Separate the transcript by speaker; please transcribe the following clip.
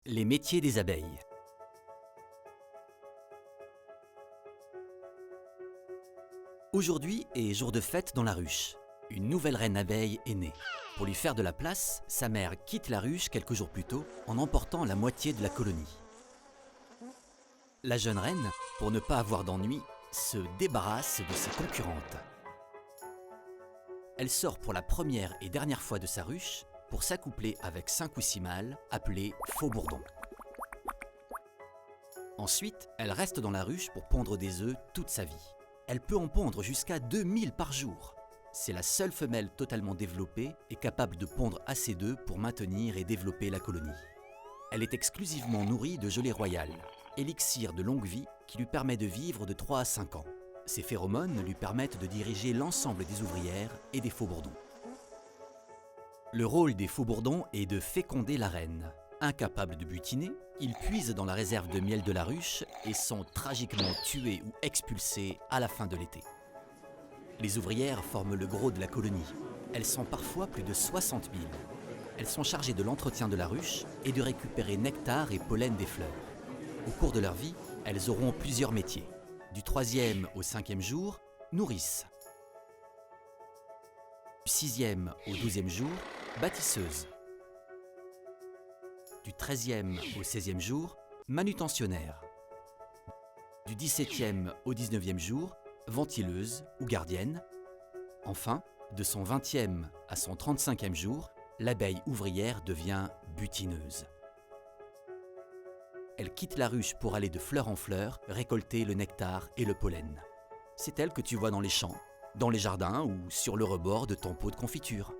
Speaker 1: Les métiers des abeilles. Aujourd'hui est jour de fête dans la ruche. Une nouvelle reine abeille est née. Pour lui faire de la place, sa mère quitte la ruche quelques jours plus tôt en emportant la moitié de la colonie. La jeune reine, pour ne pas avoir d'ennui, se débarrasse de ses concurrentes. Elle sort pour la première et dernière fois de sa ruche pour s'accoupler avec 5 ou 6 mâles appelés faux-bourdons. Ensuite, elle reste dans la ruche pour pondre des œufs toute sa vie. Elle peut en pondre jusqu'à 2000 par jour. C'est la seule femelle totalement développée et capable de pondre assez d'œufs pour maintenir et développer la colonie. Elle est exclusivement nourrie de gelée royale, élixir de longue vie qui lui permet de vivre de 3 à 5 ans. Ses phéromones lui permettent de diriger l'ensemble des ouvrières et des faux-bourdons. Le rôle des faux-bourdons est de féconder la reine. Incapables de butiner, ils puisent dans la réserve de miel de la ruche et sont tragiquement tués ou expulsés à la fin de l'été. Les ouvrières forment le gros de la colonie. Elles sont parfois plus de 60 000. Elles sont chargées de l'entretien de la ruche et de récupérer nectar et pollen des fleurs. Au cours de leur vie, elles auront plusieurs métiers. Du 3e au 5e jour, nourrice. Du 6e au 12e jour, bâtisseuse. Du 13e au 16e jour, manutentionnaire. Du 17e au 19e jour, ventileuse ou gardienne. Enfin, de son 20e à son 35e jour, l'abeille ouvrière devient butineuse. Elle quitte la ruche pour aller de fleur en fleur récolter le nectar et le pollen. C'est elle que tu vois dans les champs, dans les jardins ou sur le rebord de ton pot de confiture.